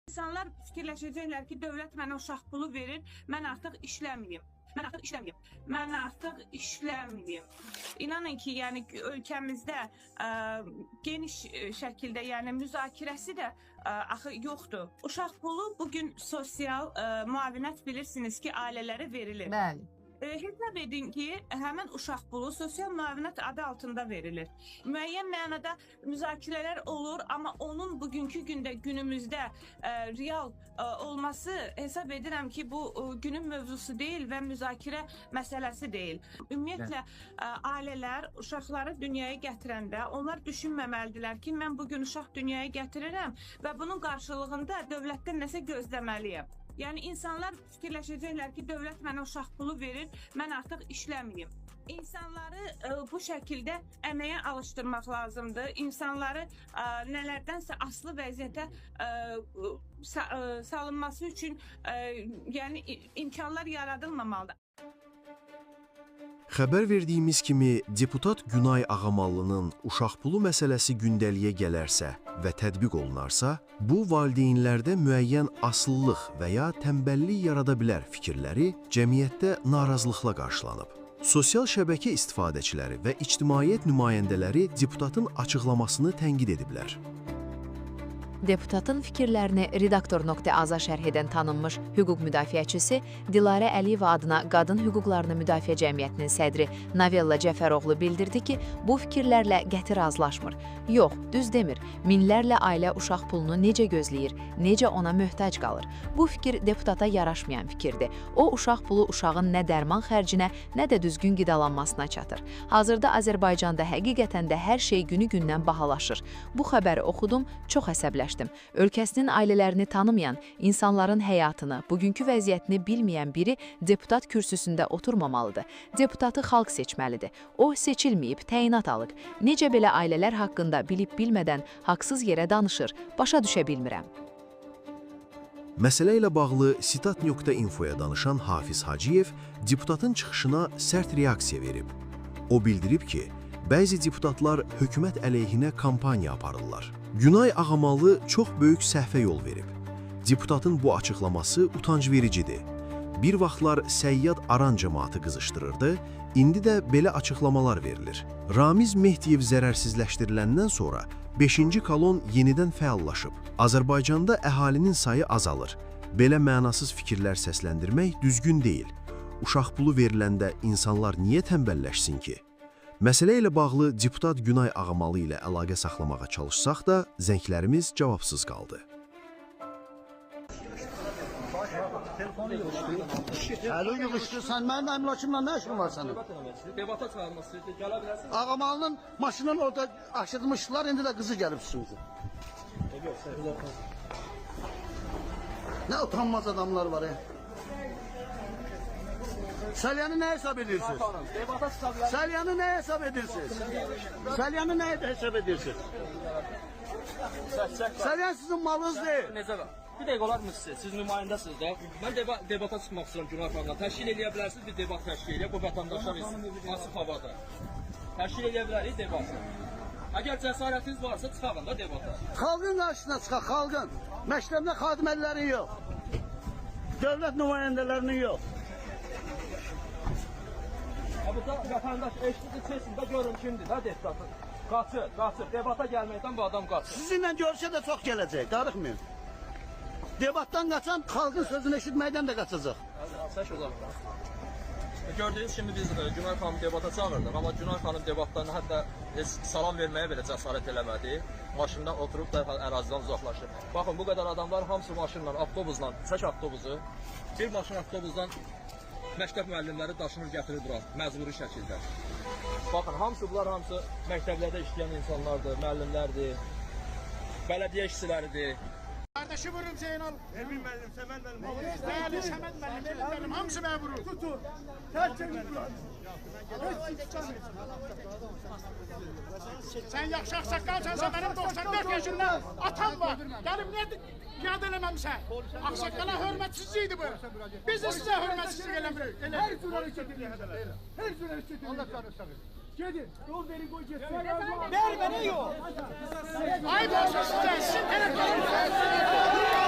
İnsanlar fikirləşəcəklər ki, dövlət mənə uşaq pulu verir, mən artıq işləməyim. Mən artıq işləməyim. İnanın ki, yəni ölkəmizdə geniş şəkildə, yəni müzakirəsi də axı yoxdur. Uşaq pulu bugün sosial müavinət bilirsiniz ki, ailələrə verilir. Bəli. Hesab edin ki, həmin uşaq pulu sosial müavinət adı altında verilir. Müəyyən mənada müzakirələr olur, amma onun bugünkü gündə, günümüzdə real olması hesab edirəm ki, bu günün mövzusu deyil və müzakirə məsələsi deyil. Ümumiyyətlə, ailələr uşaqları dünyaya gətirəndə onlar düşünməməlidirlər ki, mən bugün uşaq dünyaya gətirirəm və bunun qarşılığında dövlətdən nəsə gözləməliyəm. Yəni insanlar fikirləşəcəklər ki, dövlət mənə uşaq pulu verir, mən artıq işləməyim. İnsanları bu şəkildə əməyə alışdırmaq lazımdır. İnsanları nələrdənsə asılı vəziyyətə salınması üçün yəni imkanlar yaradılmamalıdır. Xəbər verdiyimiz kimi, deputat Günay Ağamallının uşaq pulu məsələsi gündəliyə gələrsə və tətbiq olunarsa, bu valideynlərdə müəyyən asılılıq və ya tənbəllik yarada bilər fikirləri cəmiyyətdə narazılıqla qarşılanıb. Sosial şəbəkə istifadəçiləri və ictimaiyyət nümayəndələri deputatın açıqlamasını tənqid ediblər. Deputatın fikirlərini Redaktor.az-a şərh edən tanınmış hüquq müdafiəçisi Dilarə Əliyeva adına Qadın Hüquqlarını Müdafiə Cəmiyyətinin sədri Novella Cəfəroğlu bildirdi ki, bu fikirlərlə qəti razılaşmır. Yox, düz demir. Minlərlə ailə uşaq pulunu necə gözləyir, necə ona möhtac qalır. Bu fikir deputata yaraşmayan fikirdir. O, uşaq pulu uşağın nə dərman xərcinə, nə də düzgün qidalanmasına çatır. Hazırda Azərbaycanda həqiqətən də hər şey günü-gündən bahalaşır. Bu xəbəri oxudum, çox əsəbləşdim. Ölkəsinin ailələrini tanımayan, insanların həyatını, bugünkü vəziyyətini bilməyən biri deputat kürsüsündə oturmamalıdır. Deputatı xalq seçməlidir. O, seçilməyib, təyinat alıb. Necə belə ailələr haqqında bilib-bilmədən haqsız yerə danışır, başa düşə bilmirəm. Məsələ ilə bağlı Sitat.info-ya danışan Hafiz Hacıyev deputatın çıxışına sərt reaksiya verib. O bildirib ki, bəzi deputatlar hökumət əleyhinə kampaniya aparırlar. Günay Ağamallı çox böyük səhvə yol verib. Deputatın bu açıqlaması utancvericidir. Bir vaxtlar Səyyad Aran cəmaatı qızışdırırdı, indi də belə açıqlamalar verilir. Ramiz Mehdiyev zərərsizləşdiriləndən sonra 5-ci kolon yenidən fəallaşıb. Azərbaycanda əhalinin sayı azalır. Belə mənasız fikirlər səsləndirmək düzgün deyil. Uşaq pulu veriləndə insanlar niyə tənbəlləşsin ki? Məsələ ilə bağlı deputat Günay Ağamalı ilə əlaqə saxlamağa çalışsaq da, zənglərimiz cavabsız qaldı. Əli yığışdırsan, mənim əmlakımla nə işin var sənin? Debata çağırması, gələ bilərsin. Ağamalının maşının orada aşırmışdılar, indi də qızı gəlib üstümüzə. Nə utanmaz adamlar var ya. Salyanı nə hesab edirsiniz? Debata çıxa bilərsin. Salyanı nə hesab edirsiniz? Salyanı nə hesab edirsiniz? Salyan sizin malınız deyil. Necə var? Bir dəqiqə olar mı siz nümayəndəsiniz də. Mən debata çıxmaq istəyirəm Günay xanımla. Təşkil edə bilərsiniz, bir debat təşkil edə bu vətəndaşlar açıq havada. Təşkil edə bilərik debatı. Əgər cəsarətiniz varsa çıxarın da debata. Xalqın qarşısına çıxaq, xalqın. Məktəbdə xadimələrin yox. Dövlət nümayəndələrinin yox. Burada vətəndaş eşitdi seçsin də görün kimdir də deputatı. Qaçır. Debata gəlməkdən bu adam qaçır. Sizinlə görsə də çox gələcək, darıxmayın. Debatdan qaçan xalqın sözünü eşitməkdən də qaçacaq. Səş o zaman. Gördüyünüz kimi biz Günay xanım debata çağırdıq, amma Günay xanım debatdan hətta salam verməyə belə cəsarət eləmədi. Maşından oturub da ərazidən uzaqlaşır. Baxın, bu qədər adamlar hamısı maşınla, avtobusla, çək avtobusu, bir maşın avtobusdan məktəb müəllimləri daşınır gətirir bura, məcburi şəkildə. Baxın, bunlar hamısı məktəblərdə işləyən insanlardır, müəllimlərdir, bələdiyyə işçiləridir. Kardeşi vururum Zeynal. Emin müəllim, Səməd müəllim. Değerli Səməd müəllim, hamısı mənə vurur. Tutun. Sen yaxşı ağsaqqalsansa, benim 94 yaşında atam var. Gelip ne yad eləməmsən? Ağsaqqala hörmətsizliyidir bu. Biz de sizə hörmətsizlik eləmirik. Her cür hərəkət edir. Her cür hərəkət edir. Allah tanrısı. Gedin, yol verin, qoy getsin. Ver mənə yol. Ayıp olsun sizə, sizin telefonunuz.